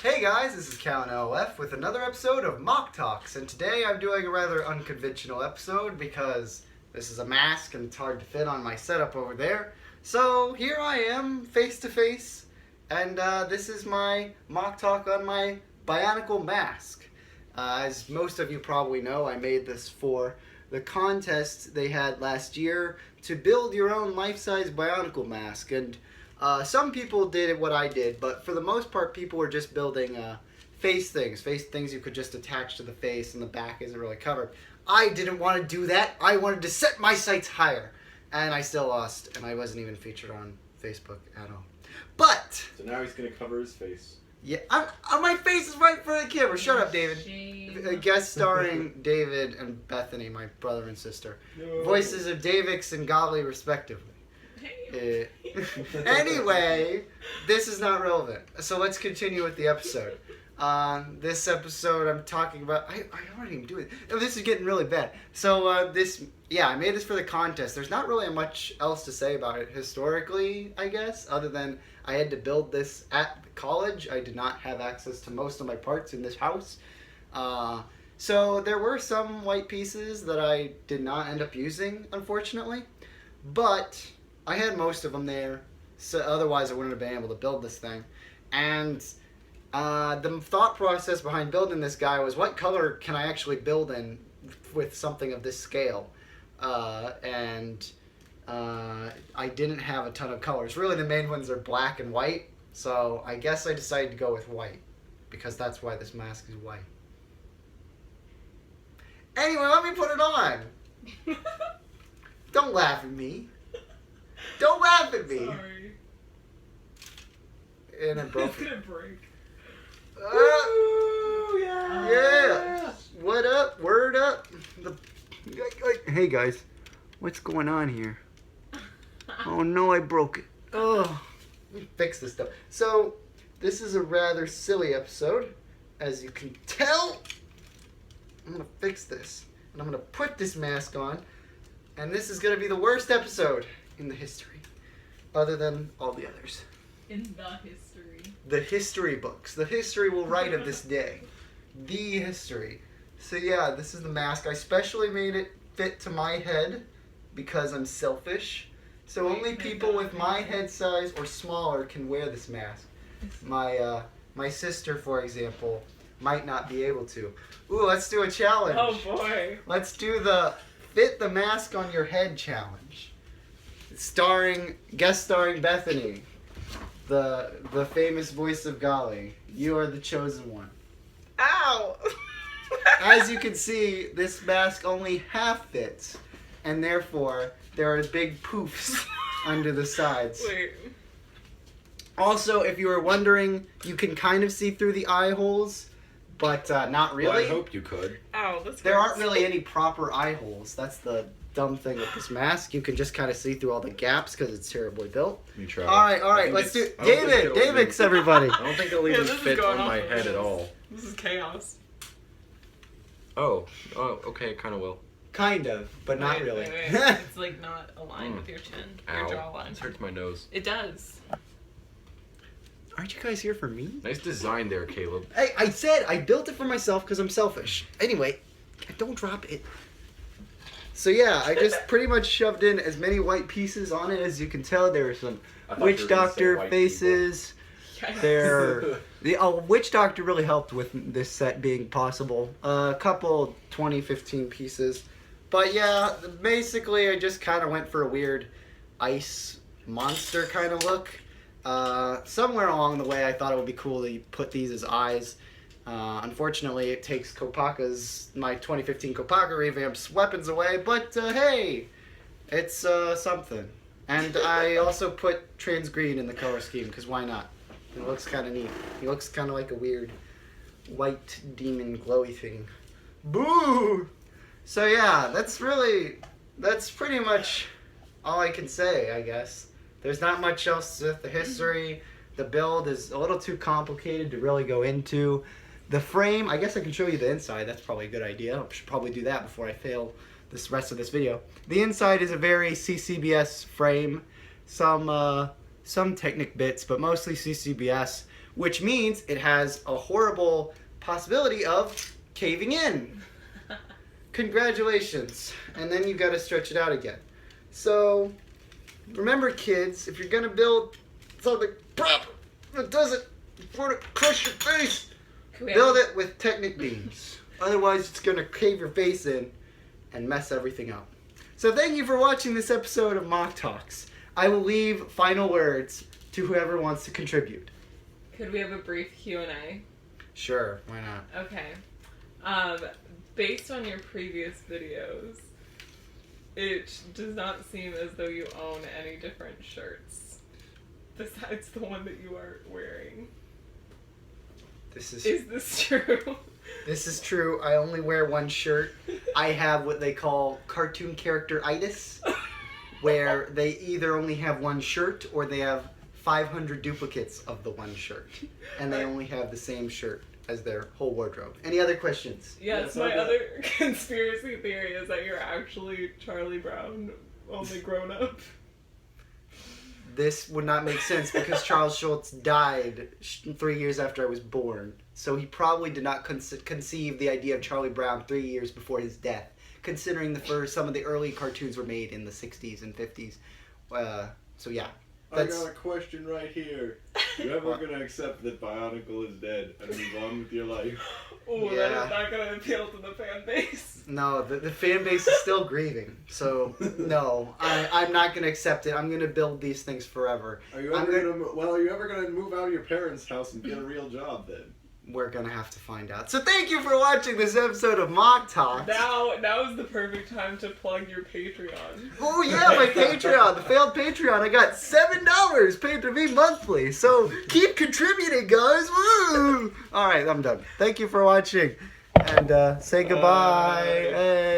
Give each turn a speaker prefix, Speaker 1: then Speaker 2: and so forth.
Speaker 1: Hey guys, this is Cal and LF with another episode of MOCTalks, and today I'm doing a rather unconventional episode because this is a mask and it's hard to fit on my setup over there. So here I am, face to face, and this is my MOCTalk on my Bionicle mask. As most of you probably know, I made this for the contest they had last year to build your own life-size Bionicle mask, and some people did what I did, but for the most part, people were just building face things you could just attach to the face, and the back isn't really covered. I didn't want to do that. I wanted to set my sights higher, and I still lost, and I wasn't even featured on Facebook at all. But
Speaker 2: so now he's gonna cover his face.
Speaker 1: Yeah, my face is right in front of the camera. Shut up, David. Guest starring David and Bethany, my brother and sister. No. Voices of Davix and Golly, respectively. Anyway, this is not relevant. So let's continue with the episode. This episode I'm talking about... I already am doing it. Oh, this is getting really bad. So I made this for the contest. There's not really much else to say about it historically, I guess, other than I had to build this at college. I did not have access to most of my parts in this house. So there were some white pieces that I did not end up using, unfortunately. But I had most of them there, so otherwise I wouldn't have been able to build this thing. And the thought process behind building this guy was, what color can I actually build in with something of this scale? I didn't have a ton of colors. Really, the main ones are black and white, so I guess I decided to go with white, because that's why this mask is white. Anyway, let me put it on! Don't laugh at me. Don't laugh at me.
Speaker 3: Sorry.
Speaker 1: And it broke.
Speaker 3: It's gonna break.
Speaker 1: Ooh, yeah. What up? Word up. Hey guys, what's going on here? Oh no, I broke it. Oh, let me fix this stuff. So, this is a rather silly episode, as you can tell. I'm gonna fix this, and I'm gonna put this mask on, and this is gonna be the worst episode in the history, other than all the others.
Speaker 3: In the history.
Speaker 1: The history books. The history will write of this day. The history. So yeah, this is the mask. I specially made it fit to my head because I'm selfish. So only people with my head size or smaller can wear this mask. My sister, for example, might not be able to. Ooh, let's do a challenge.
Speaker 3: Oh boy.
Speaker 1: Let's do the fit the mask on your head challenge. Guest starring Bethany, the famous voice of Golly. You are the chosen one. Ow! As you can see, this mask only half fits, and therefore there are big poofs under the sides.
Speaker 3: Wait.
Speaker 1: Also, if you were wondering, you can kind of see through the eye holes, but not really.
Speaker 2: Well, I hope you could.
Speaker 3: Ow, that's
Speaker 1: There aren't really any proper eye holes. That's the dumb thing with this mask. You can just kind of see through all the gaps because it's terribly built.
Speaker 2: Let me try.
Speaker 1: All right, let's do it. David's, everybody.
Speaker 2: I don't think it'll even
Speaker 3: this is
Speaker 2: fit
Speaker 3: going
Speaker 2: on my
Speaker 3: off the
Speaker 2: head at
Speaker 3: rails.
Speaker 2: all.
Speaker 3: This is chaos.
Speaker 2: Oh, okay, kind of will.
Speaker 1: Kind of, but not
Speaker 3: Wait,
Speaker 1: really.
Speaker 3: wait. It's like not aligned with your chin, your
Speaker 2: Ow.
Speaker 3: jawline.
Speaker 2: This hurts my nose.
Speaker 3: It does.
Speaker 1: Aren't you guys here for me?
Speaker 2: Nice design there, Caleb.
Speaker 1: Hey, I said I built it for myself because I'm selfish. Anyway, don't drop it. So yeah, I just pretty much shoved in as many white pieces on it as you can tell. There are some witch doctor faces.
Speaker 3: Yes.
Speaker 1: The witch doctor really helped with this set being possible. A couple 2015 pieces. But yeah, basically I just kind of went for a weird ice monster kind of look. Somewhere along the way I thought it would be cool to put these as eyes. Unfortunately, it takes my 2015 Kopaka revamp's weapons away, but hey, it's something. And I also put trans green in the color scheme, because why not? It looks kind of neat. He looks kind of like a weird white demon glowy thing. Boo! So yeah, that's pretty much all I can say, I guess. There's not much else with the history. The build is a little too complicated to really go into. The frame, I guess I can show you the inside. That's probably a good idea. I should probably do that before I fail this rest of this video. The inside is a very CCBS frame. Some Technic bits, but mostly CCBS which means it has a horrible possibility of caving in. Congratulations. And then you got to stretch it out again. So, remember kids, if you're going to build something proper that doesn't crush your face, build it with Technic beams. Otherwise, it's going to cave your face in and mess everything up. So thank you for watching this episode of MOCTalks. I will leave final words to whoever wants to contribute.
Speaker 3: Could we have a brief Q&A?
Speaker 1: Sure, why not?
Speaker 3: Okay. Based on your previous videos, it does not seem as though you own any different shirts besides the one that you are wearing.
Speaker 1: Is
Speaker 3: this true?
Speaker 1: This is true. I only wear one shirt. I have what they call cartoon character-itis, where they either only have one shirt or they have 500 duplicates of the one shirt, and they only have the same shirt as their whole wardrobe. Any other questions?
Speaker 3: Yes, my other conspiracy theory is that you're actually Charlie Brown, only grown up.
Speaker 1: This would not make sense because Charles Schultz died 3 years after I was born. So he probably did not conceive the idea of Charlie Brown 3 years before his death, considering some of the early cartoons were made in the 60s and 50s. So yeah.
Speaker 4: I got a question right here. You ever gonna accept that Bionicle is dead and move on with your life?
Speaker 3: Oh,
Speaker 1: Yeah.
Speaker 3: that is not going to appeal to the fan base.
Speaker 1: No, the fan base is still grieving. So no, I'm not going to accept it. I'm going to build these things forever.
Speaker 4: Are you ever gonna move out of your parents' house and get a real job then?
Speaker 1: We're going to have to find out. So thank you for watching this episode of MOCTalks.
Speaker 3: Now is the perfect time to plug your Patreon.
Speaker 1: Oh yeah, my Patreon, the failed Patreon. I got $7 paid to me monthly. So keep contributing, guys. Woo! All right, I'm done. Thank you for watching, and say goodbye. Hey.